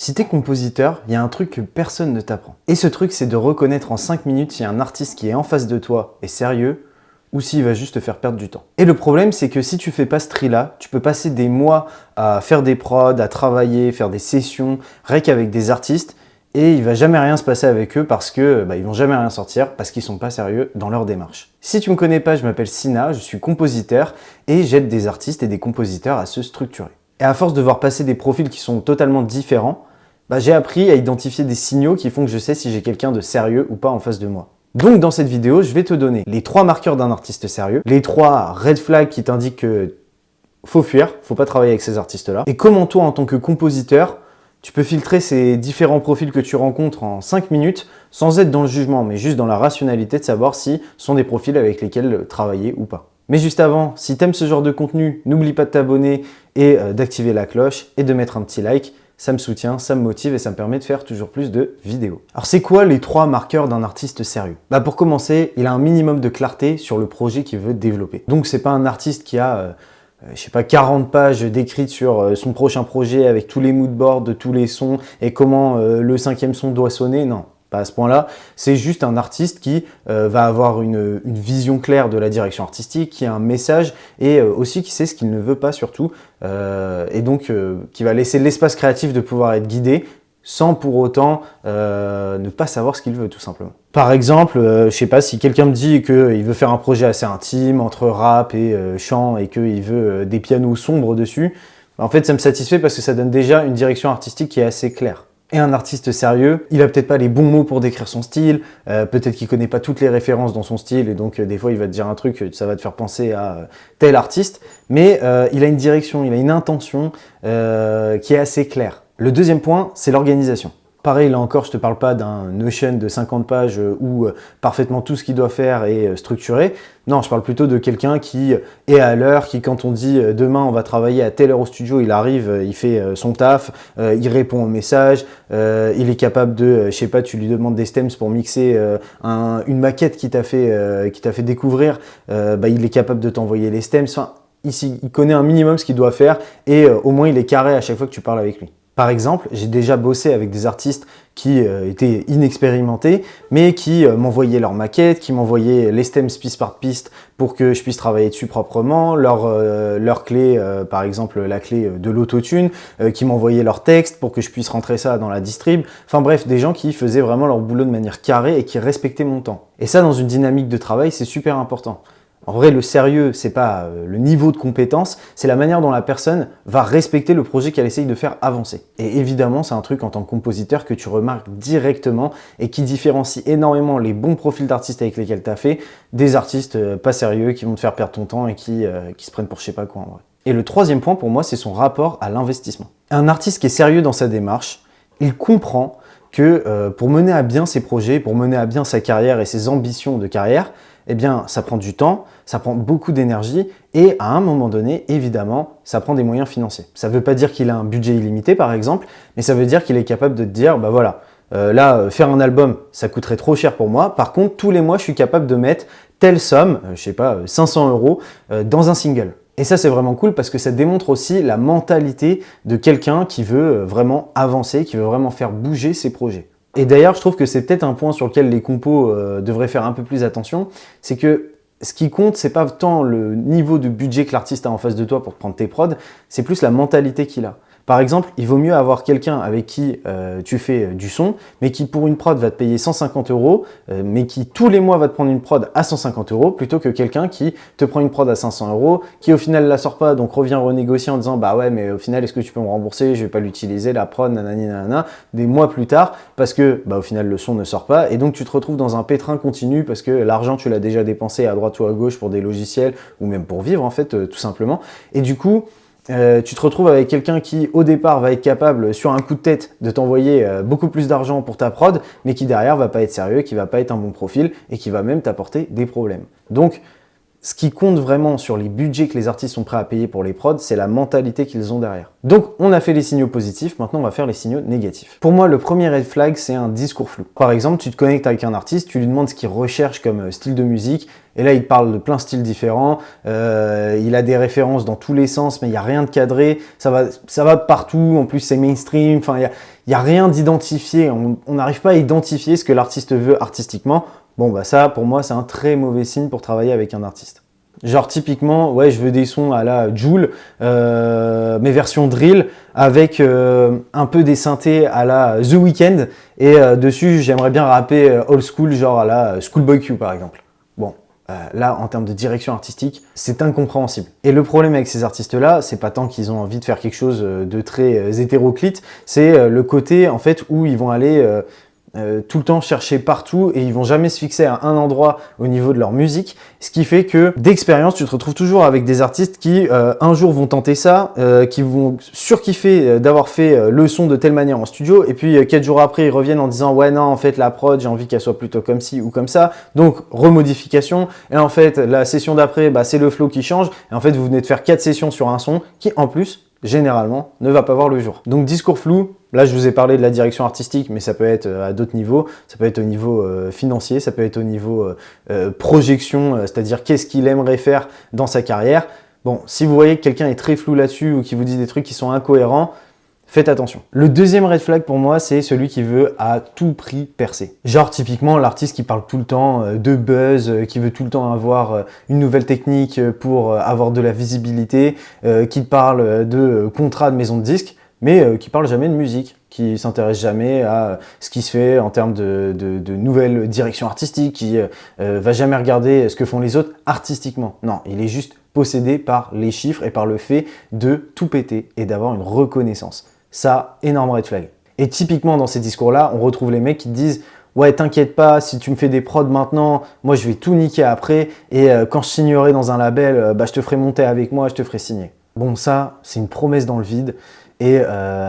Si t'es compositeur, il y a un truc que personne ne t'apprend. Et ce truc, c'est de reconnaître en 5 minutes si un artiste qui est en face de toi est sérieux ou s'il va juste te faire perdre du temps. Et le problème, c'est que si tu fais pas ce tri-là, tu peux passer des mois à faire des prods, à travailler, faire des sessions, rien qu'avec des artistes, et il va jamais rien se passer avec eux parce que ils vont jamais rien sortir parce qu'ils sont pas sérieux dans leur démarche. Si tu me connais pas, je m'appelle Sina, je suis compositeur et j'aide des artistes et des compositeurs à se structurer. Et à force de voir passer des profils qui sont totalement différents, j'ai appris à identifier des signaux qui font que je sais si j'ai quelqu'un de sérieux ou pas en face de moi. Donc dans cette vidéo, je vais te donner les 3 marqueurs d'un artiste sérieux, les 3 red flags qui t'indiquent que faut fuir, faut pas travailler avec ces artistes-là, et comment toi en tant que compositeur, tu peux filtrer ces différents profils que tu rencontres en 5 minutes sans être dans le jugement, mais juste dans la rationalité de savoir si ce sont des profils avec lesquels travailler ou pas. Mais juste avant, si t'aimes ce genre de contenu, n'oublie pas de t'abonner et d'activer la cloche et de mettre un petit like. Ça me soutient, ça me motive et ça me permet de faire toujours plus de vidéos. Alors c'est quoi les 3 marqueurs d'un artiste sérieux? Pour commencer, il a un minimum de clarté sur le projet qu'il veut développer. Donc c'est pas un artiste qui a 40 pages décrites sur son prochain projet avec tous les moodboards de tous les sons et comment le 5e son doit sonner, non. Pas à ce point-là, c'est juste un artiste qui va avoir une vision claire de la direction artistique, qui a un message et aussi qui sait ce qu'il ne veut pas surtout, et donc qui va laisser l'espace créatif de pouvoir être guidé sans pour autant ne pas savoir ce qu'il veut tout simplement. Par exemple, je sais pas, si quelqu'un me dit qu'il veut faire un projet assez intime entre rap et chant et qu'il veut des pianos sombres dessus, en fait ça me satisfait parce que ça donne déjà une direction artistique qui est assez claire. Et un artiste sérieux, il a peut-être pas les bons mots pour décrire son style, peut-être qu'il connaît pas toutes les références dans son style et donc des fois il va te dire un truc, ça va te faire penser à tel artiste, mais il a une direction, il a une intention qui est assez claire. Le deuxième point, c'est l'organisation. Pareil, là encore, je te parle pas d'un Notion de 50 pages où parfaitement tout ce qu'il doit faire est structuré. Non, je parle plutôt de quelqu'un qui est à l'heure, qui quand on dit demain on va travailler à telle heure au studio, il arrive, il fait son taf, il répond aux messages, il est capable de, je sais pas, tu lui demandes des stems pour mixer une maquette qui t'a fait découvrir, il est capable de t'envoyer les stems. Enfin, ici, il connaît un minimum ce qu'il doit faire et au moins il est carré à chaque fois que tu parles avec lui. Par exemple, j'ai déjà bossé avec des artistes qui étaient inexpérimentés, mais qui m'envoyaient leurs maquettes, qui m'envoyaient les stems piste par piste pour que je puisse travailler dessus proprement, leur clé, par exemple la clé de l'autotune, qui m'envoyaient leur texte pour que je puisse rentrer ça dans la distrib. Enfin bref, des gens qui faisaient vraiment leur boulot de manière carrée et qui respectaient mon temps. Et ça, dans une dynamique de travail, c'est super important. En vrai, le sérieux, c'est pas le niveau de compétence, c'est la manière dont la personne va respecter le projet qu'elle essaye de faire avancer. Et évidemment, c'est un truc en tant que compositeur que tu remarques directement et qui différencie énormément les bons profils d'artistes avec lesquels tu as fait des artistes pas sérieux qui vont te faire perdre ton temps et qui se prennent pour je sais pas quoi en vrai. Et le troisième point pour moi, c'est son rapport à l'investissement. Un artiste qui est sérieux dans sa démarche, il comprend que pour mener à bien ses projets, pour mener à bien sa carrière et ses ambitions de carrière, eh bien, ça prend du temps, ça prend beaucoup d'énergie et à un moment donné, évidemment, ça prend des moyens financiers. Ça ne veut pas dire qu'il a un budget illimité, par exemple, mais ça veut dire qu'il est capable de te dire, faire un album, ça coûterait trop cher pour moi. Par contre, tous les mois, je suis capable de mettre telle somme, 500 € dans un single. Et ça, c'est vraiment cool parce que ça démontre aussi la mentalité de quelqu'un qui veut vraiment avancer, qui veut vraiment faire bouger ses projets. Et d'ailleurs, je trouve que c'est peut-être un point sur lequel les compos devraient faire un peu plus attention, c'est que ce qui compte, c'est pas tant le niveau de budget que l'artiste a en face de toi pour prendre tes prods, c'est plus la mentalité qu'il a. Par exemple, il vaut mieux avoir quelqu'un avec qui tu fais du son, mais qui pour une prod va te payer 150 €, mais qui tous les mois va te prendre une prod à 150 €, plutôt que quelqu'un qui te prend une prod à 500 €, qui au final la sort pas, donc revient renégocier en disant bah ouais, mais au final est-ce que tu peux me rembourser, je vais pas l'utiliser, la prod, nanani nanana, des mois plus tard, parce que au final le son ne sort pas, et donc tu te retrouves dans un pétrin continu parce que l'argent tu l'as déjà dépensé à droite ou à gauche pour des logiciels, ou même pour vivre en fait, tout simplement, et du coup, tu te retrouves avec quelqu'un qui, au départ, va être capable, sur un coup de tête, de t'envoyer beaucoup plus d'argent pour ta prod, mais qui derrière va pas être sérieux, qui va pas être un bon profil et qui va même t'apporter des problèmes. Donc, Ce qui compte vraiment sur les budgets que les artistes sont prêts à payer pour les prods, c'est la mentalité qu'ils ont derrière. Donc, on a fait les signaux positifs, maintenant on va faire les signaux négatifs. Pour moi, le premier red flag, c'est un discours flou. Par exemple, tu te connectes avec un artiste, tu lui demandes ce qu'il recherche comme style de musique, et là, il te parle de plein de styles différents, il a des références dans tous les sens, mais il n'y a rien de cadré, ça va partout, en plus c'est mainstream, enfin, il n'y a rien d'identifié, on n'arrive pas à identifier ce que l'artiste veut artistiquement. Bon, bah ça, pour moi, c'est un très mauvais signe pour travailler avec un artiste. Genre, typiquement, ouais, je veux des sons à la Jul, mes versions drill, avec un peu des synthés à la The Weeknd, et dessus, j'aimerais bien rapper old school, genre à la Schoolboy Q, par exemple. Bon, là, en termes de direction artistique, c'est incompréhensible. Et le problème avec ces artistes-là, c'est pas tant qu'ils ont envie de faire quelque chose de très hétéroclite, c'est le côté, en fait, où ils vont aller tout le temps chercher partout et ils vont jamais se fixer à un endroit au niveau de leur musique, ce qui fait que d'expérience tu te retrouves toujours avec des artistes qui un jour vont tenter ça, qui vont surkiffer d'avoir fait le son de telle manière en studio et puis 4 jours après ils reviennent en disant ouais non en fait la prod j'ai envie qu'elle soit plutôt comme ci ou comme ça, donc remodification, et en fait la session d'après bah, c'est le flow qui change et en fait vous venez de faire 4 sessions sur un son qui en plus généralement ne va pas voir le jour. Donc discours flou, là je vous ai parlé de la direction artistique, mais ça peut être à d'autres niveaux, ça peut être au niveau financier, ça peut être au niveau projection, c'est-à-dire qu'est-ce qu'il aimerait faire dans sa carrière. Bon, si vous voyez que quelqu'un est très flou là-dessus ou qui vous dit des trucs qui sont incohérents, faites attention. Le deuxième red flag pour moi, c'est celui qui veut à tout prix percer. Genre typiquement l'artiste qui parle tout le temps de buzz, qui veut tout le temps avoir une nouvelle technique pour avoir de la visibilité, qui parle de contrat de maison de disques, mais qui parle jamais de musique, qui s'intéresse jamais à ce qui se fait en termes de nouvelles directions artistiques, qui va jamais regarder ce que font les autres artistiquement. Non, il est juste possédé par les chiffres et par le fait de tout péter et d'avoir une reconnaissance. Ça, énorme red flag. Et typiquement dans ces discours-là, on retrouve les mecs qui te disent « Ouais, t'inquiète pas, si tu me fais des prods maintenant, moi je vais tout niquer après, et quand je signerai dans un label, bah, je te ferai monter avec moi, je te ferai signer. » Bon, ça, c'est une promesse dans le vide, et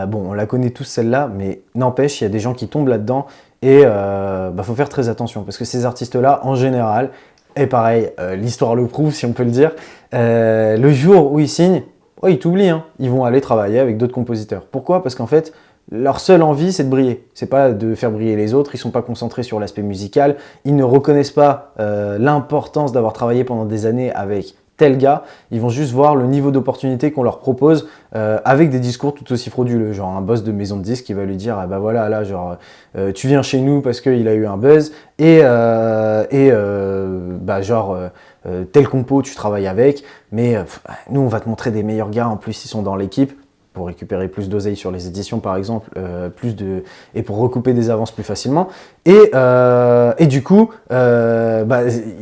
bon, on la connaît tous celle-là, mais n'empêche, il y a des gens qui tombent là-dedans, et bah, faut faire très attention, parce que ces artistes-là, en général, et pareil, l'histoire le prouve, si on peut le dire, le jour où ils signent, oh, ils t'oublient, hein. Ils vont aller travailler avec d'autres compositeurs. Pourquoi? Parce qu'en fait, leur seule envie, c'est de briller. C'est pas de faire briller les autres, ils sont pas concentrés sur l'aspect musical, ils ne reconnaissent pas l'importance d'avoir travaillé pendant des années avec tel gars, ils vont juste voir le niveau d'opportunité qu'on leur propose avec des discours tout aussi frauduleux, genre un boss de maison de disques qui va lui dire ah bah voilà là genre tu viens chez nous parce qu'il a eu un buzz et bah genre tel compo tu travailles avec, mais nous on va te montrer des meilleurs gars, en plus ils sont dans l'équipe pour récupérer plus d'oseille sur les éditions par exemple, et pour recouper des avances plus facilement. Et du coup, bah,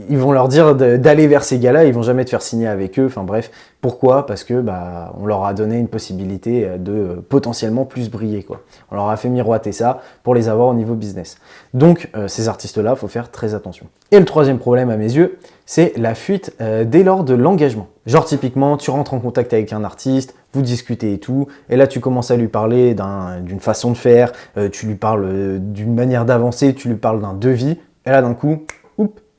ils vont leur dire d'aller vers ces gars-là, ils vont jamais te faire signer avec eux, enfin bref. Pourquoi? Parce que bah, on leur a donné une possibilité de potentiellement plus briller, quoi. On leur a fait miroiter ça pour les avoir au niveau business. Donc ces artistes-là, il faut faire très attention. Et le troisième problème à mes yeux, c'est la fuite dès lors de l'engagement. Genre typiquement, tu rentres en contact avec un artiste, vous discutez et tout, et là tu commences à lui parler d'une façon de faire, tu lui parles d'une manière d'avancer, tu lui parles d'un devis, et là d'un coup,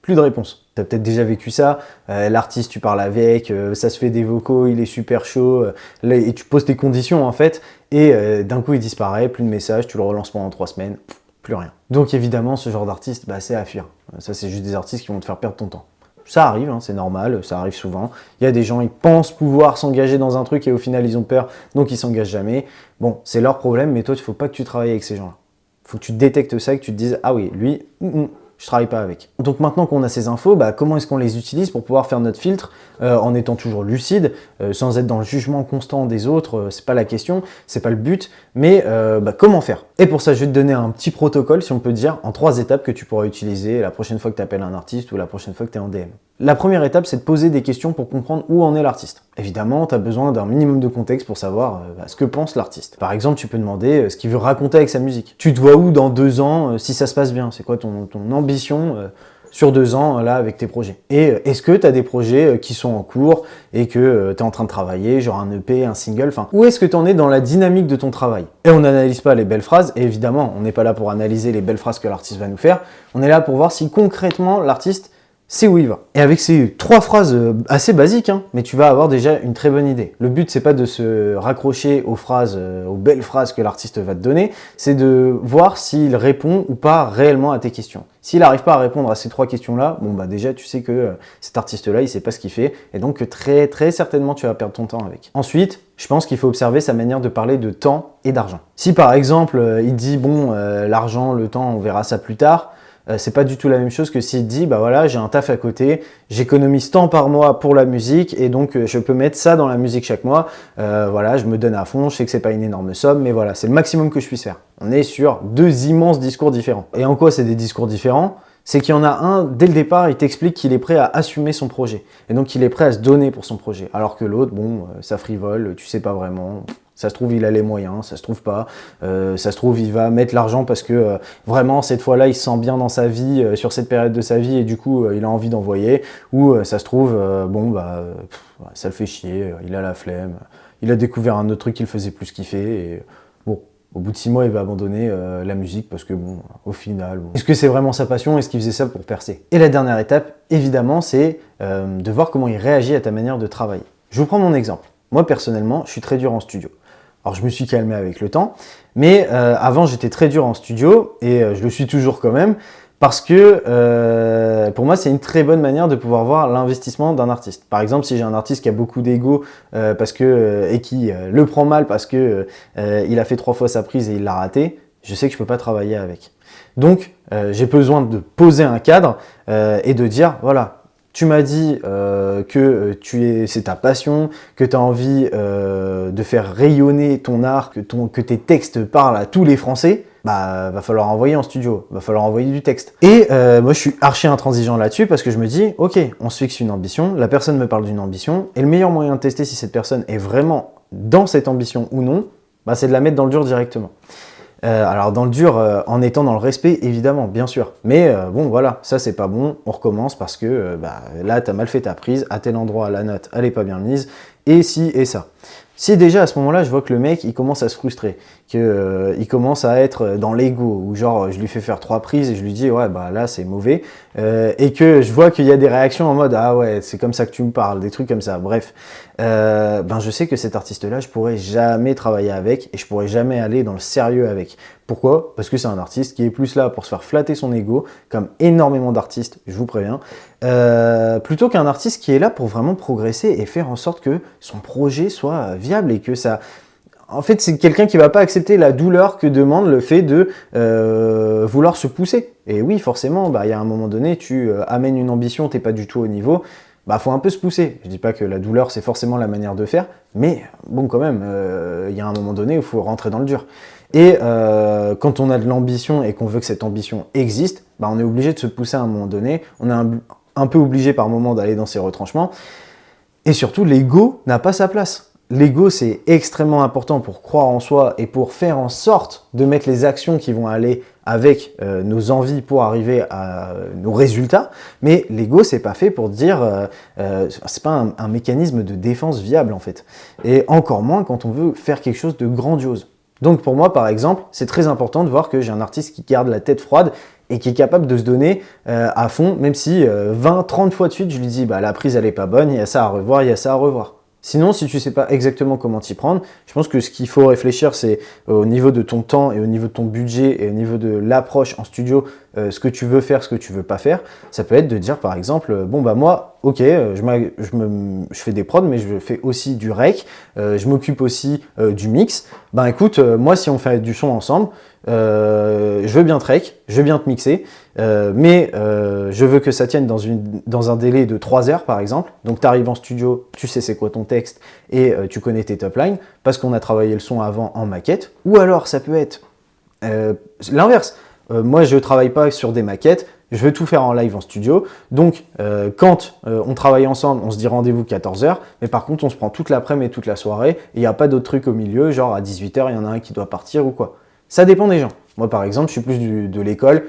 plus de réponse. Tu as peut-être déjà vécu ça, l'artiste tu parles avec, ça se fait des vocaux, il est super chaud, et tu poses tes conditions en fait, et d'un coup il disparaît, plus de messages, tu le relances pendant 3 semaines, plus rien. Donc évidemment ce genre d'artiste, bah, c'est à fuir. Ça c'est juste des artistes qui vont te faire perdre ton temps. Ça arrive, hein, c'est normal, ça arrive souvent. Il y a des gens, ils pensent pouvoir s'engager dans un truc et au final ils ont peur, donc ils s'engagent jamais. Bon, c'est leur problème, mais toi il ne faut pas que tu travailles avec ces gens-là. Il faut que tu détectes ça, que tu te dises « Ah oui, lui, je travaille pas avec. » Donc maintenant qu'on a ces infos, bah, comment est-ce qu'on les utilise pour pouvoir faire notre filtre en étant toujours lucide, sans être dans le jugement constant des autres, c'est pas la question, c'est pas le but, mais bah, comment faire? Et pour ça, je vais te donner un petit protocole, si on peut dire, en 3 étapes que tu pourras utiliser la prochaine fois que tu appelles un artiste ou la prochaine fois que tu es en DM. La première étape, c'est de poser des questions pour comprendre où en est l'artiste. Évidemment, tu as besoin d'un minimum de contexte pour savoir ce que pense l'artiste. Par exemple, tu peux demander ce qu'il veut raconter avec sa musique. Tu te vois où dans 2 ans si ça se passe bien? C'est quoi ton ambition sur 2 ans là avec tes projets? Et est-ce que tu as des projets qui sont en cours et que tu es en train de travailler, genre un EP, un single, enfin, où est-ce que tu en es dans la dynamique de ton travail? Et on n'analyse pas les belles phrases, et évidemment, on n'est pas là pour analyser les belles phrases que l'artiste va nous faire, on est là pour voir si concrètement l'artiste c'est où il va. Et avec ces 3 phrases assez basiques, hein, mais tu vas avoir déjà une très bonne idée. Le but, c'est pas de se raccrocher aux phrases, aux belles phrases que l'artiste va te donner, c'est de voir s'il répond ou pas réellement à tes questions. S'il n'arrive pas à répondre à ces 3 questions-là, bon bah déjà tu sais que cet artiste-là, il sait pas ce qu'il fait, et donc que très certainement tu vas perdre ton temps avec. Ensuite, je pense qu'il faut observer sa manière de parler de temps et d'argent. Si par exemple, il dit bon, l'argent, le temps, on verra ça plus tard, c'est pas du tout la même chose que s'il dit bah voilà, j'ai un taf à côté, j'économise tant par mois pour la musique et donc je peux mettre ça dans la musique chaque mois, voilà, je me donne à fond, je sais que c'est pas une énorme somme, mais voilà, c'est le maximum que je puisse faire. On est sur 2 immenses discours différents. Et en quoi c'est des discours différents? C'est qu'il y en a un, dès le départ, il t'explique qu'il est prêt à assumer son projet. Et donc il est prêt à se donner pour son projet. Alors que l'autre, bon, ça frivole, tu sais pas vraiment. Ça se trouve, il a les moyens, ça se trouve pas. Ça se trouve, il va mettre l'argent parce que vraiment, cette fois-là, il se sent bien dans sa vie, sur cette période de sa vie, et du coup, il a envie d'envoyer. Ou ça se trouve, bon, bah, ça le fait chier, il a la flemme, il a découvert un autre truc qu'il faisait plus kiffer, et bon. Au bout de 6 mois, il va abandonner la musique parce que, bon, au final... Bon. Est-ce que c'est vraiment sa passion? Est-ce qu'il faisait ça pour percer? Et la dernière étape, évidemment, c'est de voir comment il réagit à ta manière de travailler. Je vous prends mon exemple. Moi, personnellement, je suis très dur en studio. Alors, je me suis calmé avec le temps, mais avant, j'étais très dur en studio et je le suis toujours quand même. Parce que pour moi, c'est une très bonne manière de pouvoir voir l'investissement d'un artiste. Par exemple, si j'ai un artiste qui a beaucoup d'ego et qui le prend mal parce que il a fait 3 fois sa prise et il l'a raté, je sais que je peux pas travailler avec. Donc, j'ai besoin de poser un cadre et de dire, voilà, tu m'as dit que c'est ta passion, que tu as envie de faire rayonner ton art, que tes textes parlent à tous les Français. Bah, va falloir envoyer en studio, va falloir envoyer du texte. Et moi, je suis archi intransigeant là-dessus parce que je me dis, ok, on se fixe une ambition, la personne me parle d'une ambition, et le meilleur moyen de tester si cette personne est vraiment dans cette ambition ou non, bah, c'est de la mettre dans le dur directement. Alors dans le dur, en étant dans le respect, évidemment, bien sûr. Mais bon, voilà, ça c'est pas bon, on recommence parce que là, t'as mal fait ta prise, à tel endroit, la note, elle est pas bien mise, et si, et ça. Si déjà à ce moment-là, je vois que le mec, il commence à se frustrer, qu'il commence à être dans l'ego, ou genre je lui fais faire 3 prises et je lui dis ouais bah là c'est mauvais, et que je vois qu'il y a des réactions en mode ah ouais c'est comme ça que tu me parles, des trucs comme ça, bref, ben je sais que cet artiste-là, je pourrais jamais travailler avec et je pourrais jamais aller dans le sérieux avec. Pourquoi? Parce que c'est un artiste qui est plus là pour se faire flatter son ego, comme énormément d'artistes, je vous préviens, plutôt qu'un artiste qui est là pour vraiment progresser et faire en sorte que son projet soit viable et que ça... En fait, c'est quelqu'un qui va pas accepter la douleur que demande le fait de vouloir se pousser. Et oui, forcément, bah, y a un moment donné, tu amènes une ambition, t'es pas du tout au niveau, bah faut un peu se pousser. Je dis pas que la douleur, c'est forcément la manière de faire, mais bon, quand même, y a un moment donné où il faut rentrer dans le dur. Et quand on a de l'ambition et qu'on veut que cette ambition existe, bah, on est obligé de se pousser à un moment donné, on est un peu obligé par moment d'aller dans ses retranchements, et surtout, l'ego n'a pas sa place. L'ego, c'est extrêmement important pour croire en soi et pour faire en sorte de mettre les actions qui vont aller avec nos envies pour arriver à nos résultats. Mais l'ego, c'est pas fait pour dire... c'est pas un mécanisme de défense viable, en fait. Et encore moins quand on veut faire quelque chose de grandiose. Donc pour moi, par exemple, c'est très important de voir que j'ai un artiste qui garde la tête froide et qui est capable de se donner à fond, même si 20-30 fois de suite, je lui dis bah, la prise, elle est pas bonne, il y a ça à revoir, il y a ça à revoir. Sinon, si tu sais pas exactement comment t'y prendre, je pense que ce qu'il faut réfléchir, c'est au niveau de ton temps et au niveau de ton budget et au niveau de l'approche en studio, ce que tu veux faire, ce que tu veux pas faire. Ça peut être de dire par exemple, bon bah moi, ok, je fais des prods, mais je fais aussi du rec, je m'occupe aussi du mix. Ben écoute, moi si on fait du son ensemble, je veux bien te rec, je veux bien te mixer, mais je veux que ça tienne dans un délai de 3 heures par exemple. Donc tu arrives en studio, tu sais c'est quoi ton texte et tu connais tes top lines parce qu'on a travaillé le son avant en maquette. Ou alors ça peut être l'inverse. Moi je travaille pas sur des maquettes, je veux tout faire en live en studio. Donc quand on travaille ensemble, on se dit rendez-vous 14h, mais par contre on se prend toute l'après-midi et toute la soirée et il n'y a pas d'autres trucs au milieu, genre à 18h il y en a un qui doit partir ou quoi. Ça dépend des gens. Moi par exemple, je suis plus de l'école,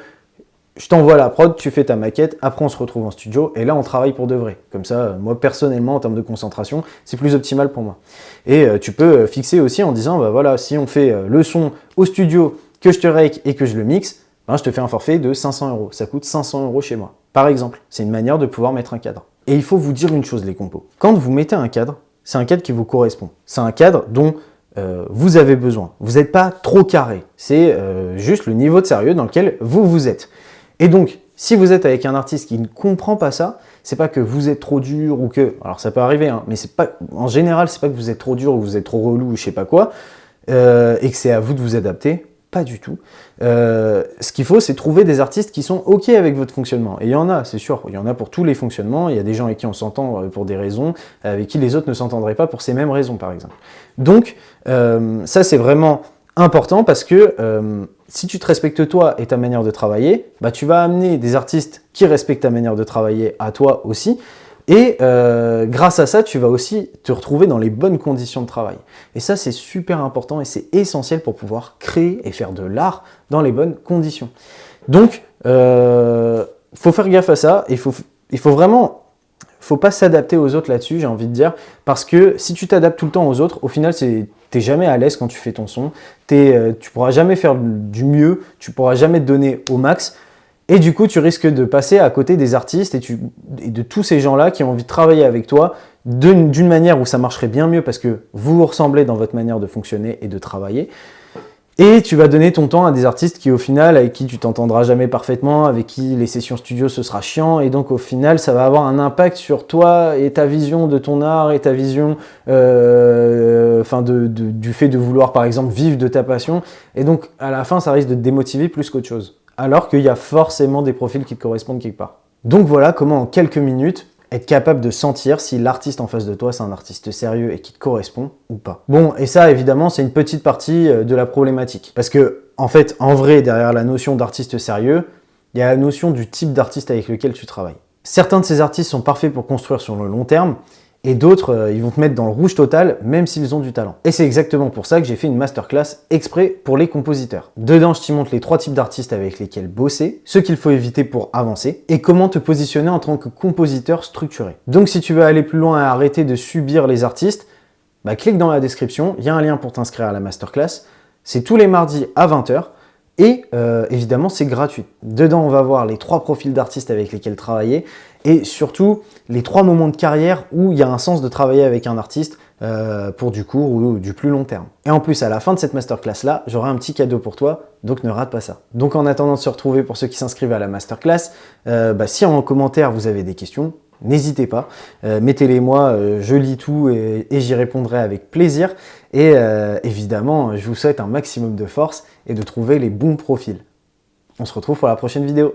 je t'envoie la prod, tu fais ta maquette, après on se retrouve en studio et là on travaille pour de vrai. Comme ça, moi personnellement en termes de concentration, c'est plus optimal pour moi. Et tu peux fixer aussi en disant, bah voilà, si on fait le son au studio, que je te rec et que je le mixe, ben, je te fais un forfait de 500 €. Ça coûte 500 € chez moi. par exemple. C'est une manière de pouvoir mettre un cadre. Et il faut vous dire une chose, les compos. Quand vous mettez un cadre, c'est un cadre qui vous correspond. C'est un cadre dont vous avez besoin. Vous n'êtes pas trop carré. C'est juste le niveau de sérieux dans lequel vous êtes. Et donc, si vous êtes avec un artiste qui ne comprend pas ça, c'est pas que vous êtes trop dur ou que... Alors ça peut arriver, hein, mais c'est pas, en général, c'est pas que vous êtes trop dur ou vous êtes trop relou ou je sais pas quoi, et que c'est à vous de vous adapter. Pas du tout. Ce qu'il faut, c'est trouver des artistes qui sont OK avec votre fonctionnement. Et il y en a, c'est sûr. Il y en a pour tous les fonctionnements. Il y a des gens avec qui on s'entend pour des raisons, avec qui les autres ne s'entendraient pas pour ces mêmes raisons, par exemple. Donc, ça, c'est vraiment important parce que si tu te respectes toi et ta manière de travailler, bah, tu vas amener des artistes qui respectent ta manière de travailler à toi aussi. Et grâce à ça, tu vas aussi te retrouver dans les bonnes conditions de travail. Et ça, c'est super important et c'est essentiel pour pouvoir créer et faire de l'art dans les bonnes conditions. Donc, faut faire gaffe à ça. Il faut vraiment... Faut pas s'adapter aux autres là-dessus, j'ai envie de dire, parce que si tu t'adaptes tout le temps aux autres, au final, t'es jamais à l'aise quand tu fais ton son, tu pourras jamais faire du mieux, tu pourras jamais te donner au max, et du coup, tu risques de passer à côté des artistes et de tous ces gens-là qui ont envie de travailler avec toi d'une manière où ça marcherait bien mieux parce que vous vous ressemblez dans votre manière de fonctionner et de travailler. Et tu vas donner ton temps à des artistes qui, au final, avec qui tu t'entendras jamais parfaitement, avec qui les sessions studio, ce sera chiant. Et donc, au final, ça va avoir un impact sur toi et ta vision de ton art et ta vision du fait de vouloir, par exemple, vivre de ta passion. Et donc, à la fin, ça risque de te démotiver plus qu'autre chose. Alors qu'il y a forcément des profils qui te correspondent quelque part. Donc voilà comment, en quelques minutes, être capable de sentir si l'artiste en face de toi, c'est un artiste sérieux et qui te correspond ou pas. Bon, et ça, évidemment, c'est une petite partie de la problématique. Parce que, en fait, en vrai, derrière la notion d'artiste sérieux, il y a la notion du type d'artiste avec lequel tu travailles. Certains de ces artistes sont parfaits pour construire sur le long terme, et d'autres, ils vont te mettre dans le rouge total, même s'ils ont du talent. Et c'est exactement pour ça que j'ai fait une masterclass exprès pour les compositeurs. Dedans, je t'y montre les 3 types d'artistes avec lesquels bosser, ce qu'il faut éviter pour avancer, et comment te positionner en tant que compositeur structuré. Donc si tu veux aller plus loin et arrêter de subir les artistes, bah, clique dans la description, il y a un lien pour t'inscrire à la masterclass. C'est tous les mardis à 20 h. Et évidemment, c'est gratuit. Dedans, on va voir les 3 profils d'artistes avec lesquels travailler et surtout les 3 moments de carrière où il y a un sens de travailler avec un artiste pour du court ou du plus long terme. Et en plus, à la fin de cette masterclass-là, j'aurai un petit cadeau pour toi, donc ne rate pas ça. Donc en attendant de se retrouver pour ceux qui s'inscrivent à la masterclass, si en commentaire vous avez des questions, n'hésitez pas, mettez-les moi, je lis tout et j'y répondrai avec plaisir. Et évidemment, je vous souhaite un maximum de force et de trouver les bons profils. On se retrouve pour la prochaine vidéo.